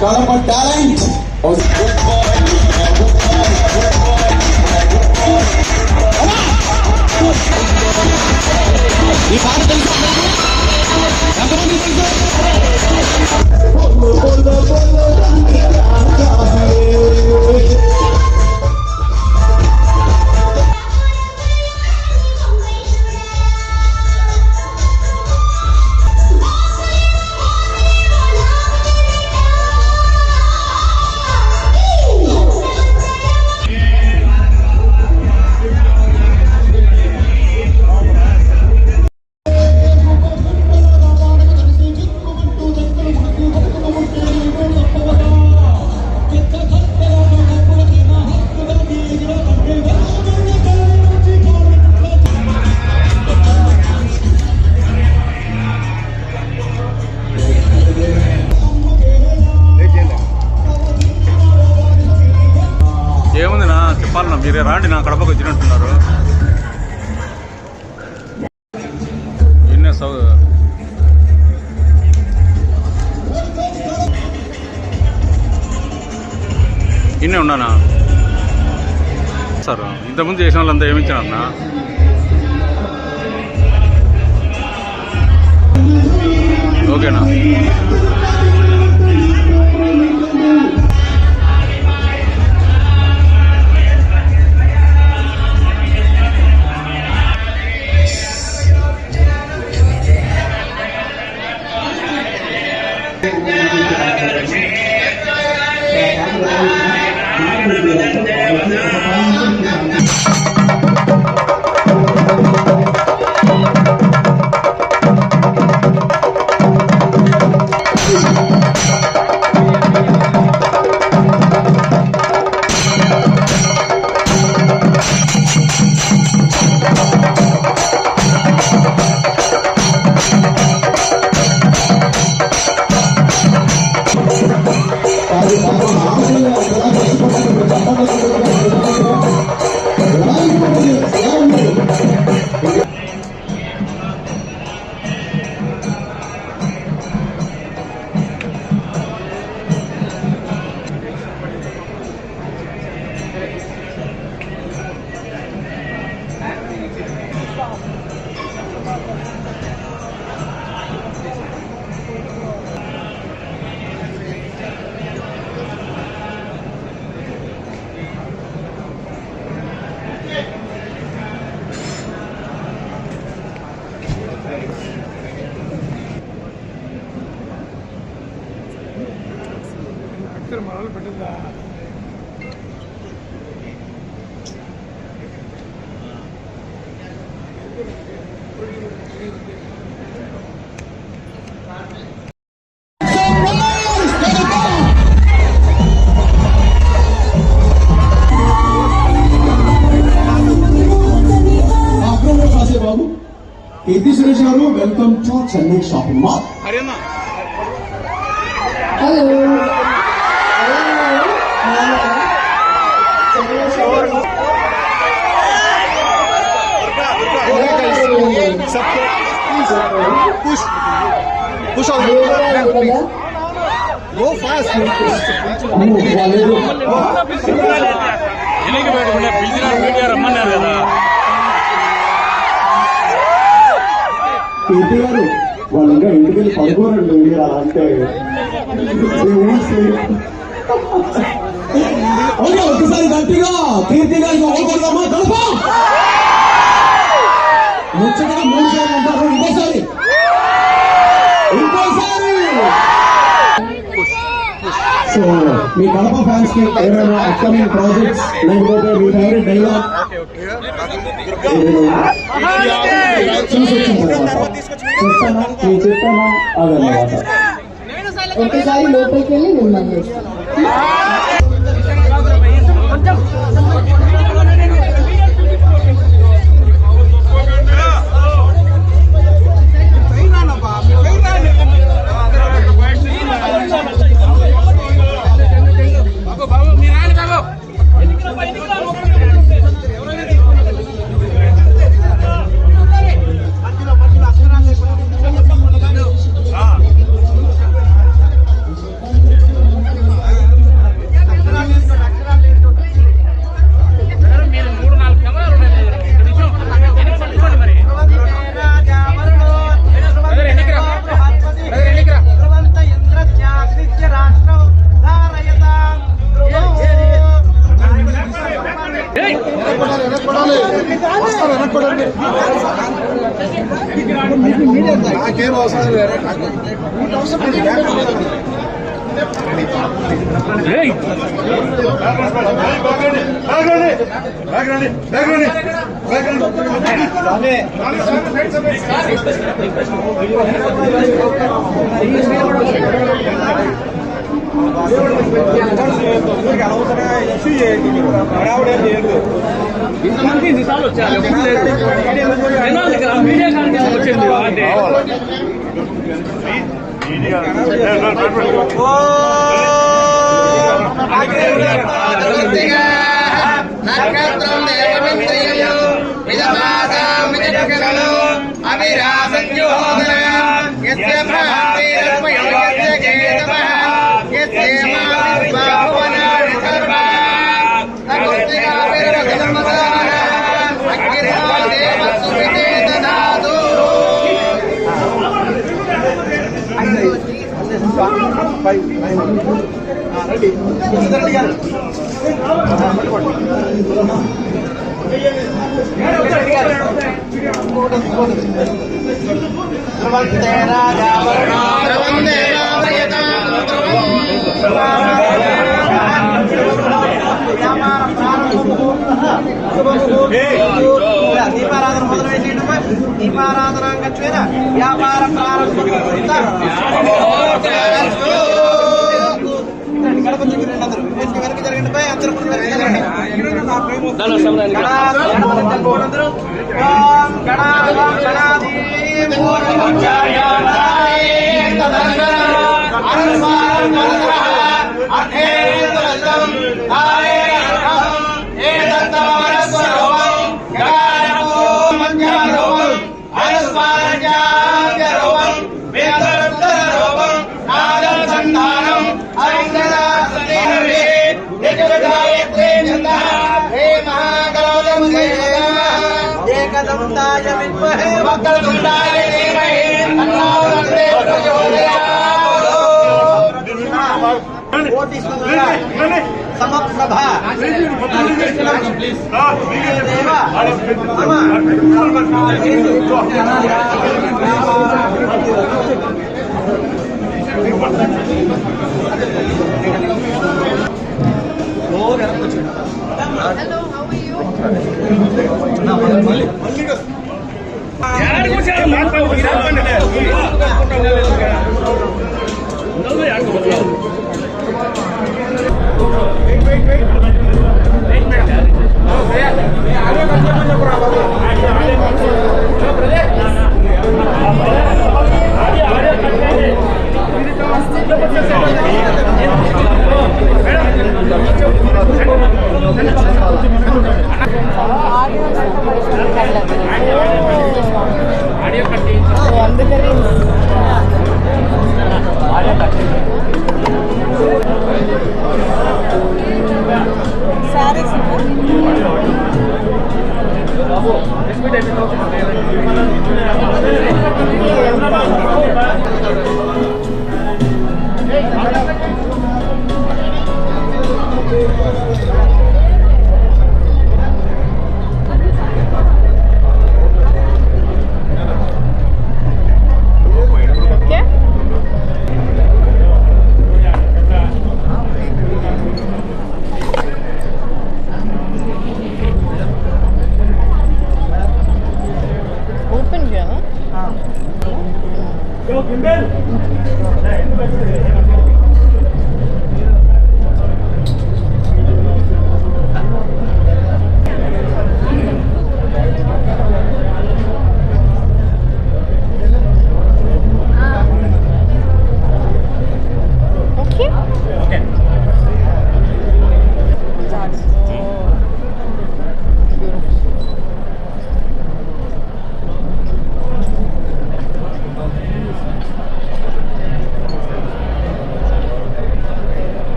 Kadapa talent ఈ పాట తెలుసు ఎంతమంది చెప్పాలన్నా మీరే రాండి, నా కడపకు వచ్చినట్టున్నారు. ఇన్నే ఉన్నానా సార్? ఇంతకుముందు చేసిన వాళ్ళంతా ఏమిచ్చానన్నా? ఓకేనా? మొదలు పెట్టిందా? బాబు కీర్తి సురేష్ గారు, welcome to Chennai shopping mall. Hello push on go fast ఎనికి పెట్టుకుంటే బిజినెస్ మీడియా రమ్మన్నారు కదా. కీర్తి గారు వాళ్ళు ఇంకా ఇంటికి వెళ్ళి పడుకోరండి. మీరు అలా అంటే ఒకసారి గట్టిగా కీర్తి గారికి ఓడుకుందామా? కడప ముచ్చటగా 3 సార్లు అంటారు. ఇంకోసారి సో మీ కడప ఫ్యాన్స్ కి ఏమైనా అప్కమింగ్ ప్రాజెక్ట్స్ లేకపోతే మీ ఫేవరెట్ డైలాగ్ చూసి వచ్చిన తర్వాత చెప్పానా అదన్నమాట. ఒకసారి లోపలికి వెళ్ళి మిమ్మల్ని నాకేం అవసరం లేదు. ఇంతమంది నిసార్లు వచ్చారు మీడియా కాన్ఫరెన్స్ వచ్చింది అంటే దీపారాధన మొదలు పెట్టేటప్పుడు దీపారాధనాంగత్వేన వ్యాపార ప్రారంభం గడప దగ్గర అందరూ వెనక జరగండి పై అందరూ एकदंताय विद्महे वक्रतुंडाय धीमहि तन्नो दन्ते प्रचोदयात् कोटि सूर्य समप्रभा Hello, how are you?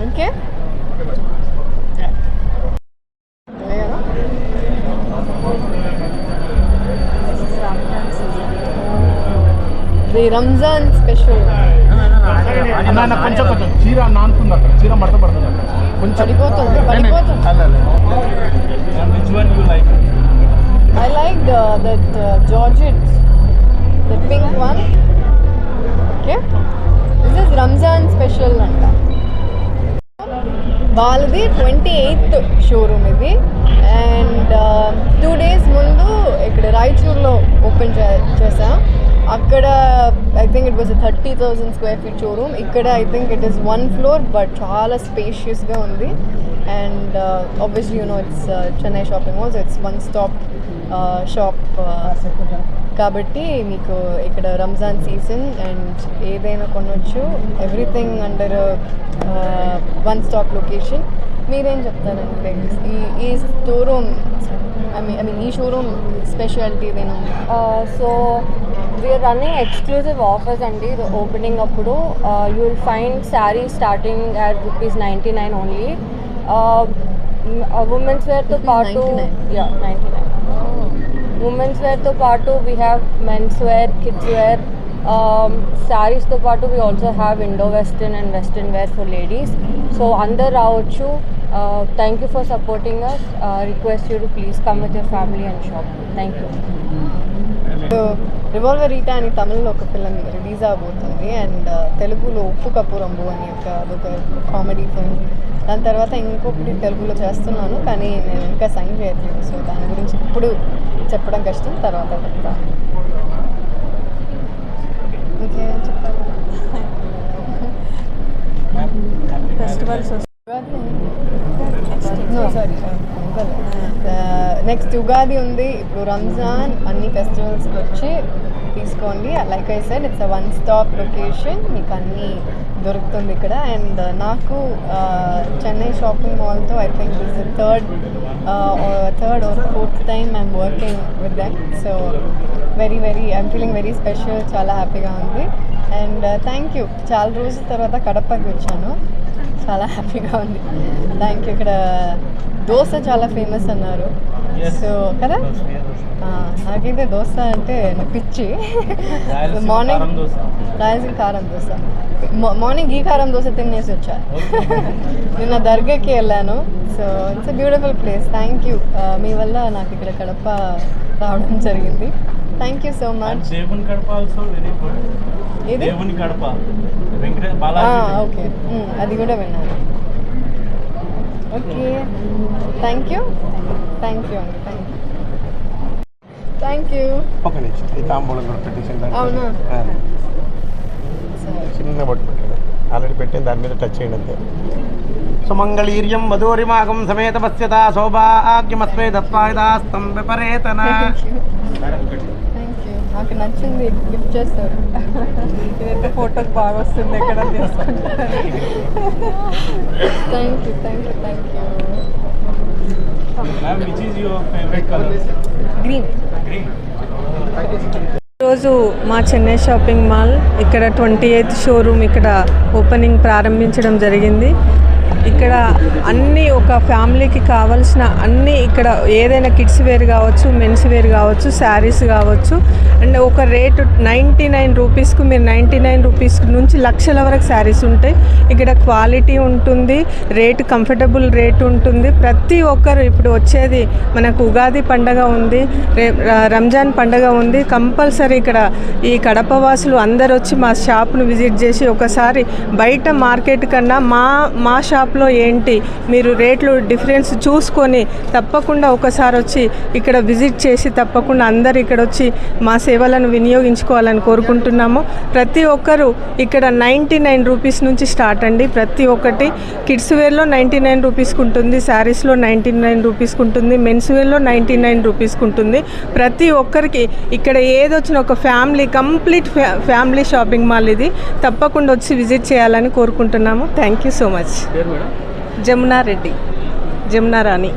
Okay. Ramzan special. కొంచెం చీర నానుతుంది అక్కడ, చీర మడత పడుతుంది అక్కడ కొంచెం పడిపోతుంది. I like that Georgette, the pink one. Okay, this is Ramzan special anta. వాళ్ళది 28th షోరూమ్ ఇది. అండ్ 2 days ముందు ఇక్కడ రాయచూర్లో ఓపెన్ చేసాం. అక్కడ I think it was 30,000 square feet showroom. ఇక్కడ I think it is 1 floor but చాలా స్పేషియస్గా ఉంది. And obviously it's Chennai shopping malls, it's one stop shop కాబట్టి మీకు ఇక్కడ రంజాన్ సీజన్ అండ్ ఏదైనా కొనవచ్చు. Everything under one stop location. మీరేం చెప్తారండి ఈ షోరూమ్, ఐ మీన్ ఈ షోరూమ్ స్పెషాలిటీ ఏదైనా? So we're running exclusive offers అండి. ఓపెనింగ్ అప్పుడు you will find saris starting at ₹99 only. Women's వేర్తో పాటు 99. ఉమెన్స్ వేర్తో పాటు we have men's wear, kids wear, శారీస్తో పాటు we also have Indo western and western wear for ladies. So అందరు రావచ్చు. Thank you for supporting us. Request you to please come with your family and shop. Thank you. Revolver Rita అని తమిళ్లో ఒక film release అవబోతుంది. And తెలుగులో ఉప్పు కప్పురంబు అని అదొక కామెడీ ఫిల్మ్. దాని తర్వాత ఇంకొకటి తెలుగులో చేస్తున్నాను, కానీ నేను ఇంకా సైన్ చేయట్లేదు. సో దాని గురించి ఇప్పుడు చెప్పడం కష్టం, తర్వాత చెప్తాను. ఇంకేం చెప్పాలి? ఫెస్టివల్స్ నెక్స్ట్ ఉగాది ఉంది, ఇప్పుడు రంజాన్, అన్ని ఫెస్టివల్స్కి వచ్చి తీసుకోండి. Like I said, it's a one stop location, మీకు అన్నీ దొరుకుతుంది ఇక్కడ. అండ్ నాకు చెన్నై షాపింగ్ మాల్తో I think this is third or fourth time I'm working with them. So I'm feeling very special, చాలా హ్యాపీగా ఉంది. And thank you. చాలా రోజుల తర్వాత కడపకి వచ్చాను, చాలా హ్యాపీగా ఉంది. Thank you. ఇక్కడ దోశ చాలా ఫేమస్ అన్నారు. సో కదా, నాకైతే దోశ అంటే పిచ్చి. మార్నింగ్ రాయలసీమ కారం దోశ, మార్నింగ్ ఈ కారం దోశ తినేసి వచ్చాను. నిన్న దర్గాకి వెళ్ళాను. So it's a beautiful place. Thank you. మీ వల్ల నాకు ఇక్కడ కడప రావడం జరిగింది. Thank you so much. ఇది ఓకే, అది కూడా విన్నాను. ఓకే, థ్యాంక్ యూ అండి. Thank you. ఒక నిమిషం, ఈ తాంబూలం కూడా పెట్టేసి అవునా? చిన్న బొట్టు పెట్టాను, ఆల్రెడీ పెట్టిన దాని మీద టచ్ చేయండి అంతే. సుమంగళీర్యం వధూరిమాగం సమేత పశ్యత సౌభాగ్యమస్మే దత్వాయుధాస్తం విపరేతన. Thank you. నాకు నచ్చింది, గిఫ్ట్ చేస్తారు. ఇదైతే ఫోటోకి బాగా వస్తుంది, ఎక్కడ తీసుకుంటారు. Thank you. గ్రీన్. ఈరోజు మా చెన్నై షాపింగ్ మాల్ ఇక్కడ 28th షోరూమ్ ఇక్కడ ఓపెనింగ్ ప్రారంభించడం జరిగింది. ఇక్కడ అన్నీ ఒక ఫ్యామిలీకి కావాల్సిన అన్నీ ఇక్కడ ఏదైనా కిడ్స్ వేర్ కావచ్చు, మెన్స్ వేర్ కావచ్చు, శారీస్ కావచ్చు. అండ్ ఒక రేటు 99 రూపీస్కు మీరు 99 రూపీస్ నుంచి లక్షల వరకు శారీస్ ఉంటాయి. ఇక్కడ క్వాలిటీ ఉంటుంది, రేటు కంఫర్టబుల్ రేటు ఉంటుంది. ప్రతి ఒక్కరు ఇప్పుడు వచ్చేది మనకు ఉగాది పండగ ఉంది, రంజాన్ పండగ ఉంది. కంపల్సరీ ఇక్కడ ఈ కడప వాసులు అందరు వచ్చి మా షాప్ను విజిట్ చేసి ఒకసారి బయట మార్కెట్ కన్నా మా షాప్లో ఏంటి మీరు రేట్లు డిఫరెన్స్ చూసుకొని తప్పకుండా ఒకసారి వచ్చి ఇక్కడ విజిట్ చేసి తప్పకుండా అందరు ఇక్కడ వచ్చి మా సేవలను వినియోగించుకోవాలని కోరుకుంటున్నాము. ప్రతి ఒక్కరు ఇక్కడ 99 రూపీస్ నుంచి స్టార్ట్ అండి. ప్రతి ఒక్కటి కిడ్స్ వేర్లో 99 రూపీస్కి ఉంటుంది, శారీస్లో 99 రూపీస్కి ఉంటుంది, మెన్స్ వేర్లో 99 రూపీస్కి ఉంటుంది. ప్రతి ఒక్కరికి ఇక్కడ ఏదొచ్చిన ఒక family complete family shopping mall ఇది. తప్పకుండా వచ్చి విజిట్ చేయాలని కోరుకుంటున్నాము. Thank you so much. Jamuna Reddy, Jamuna Rani.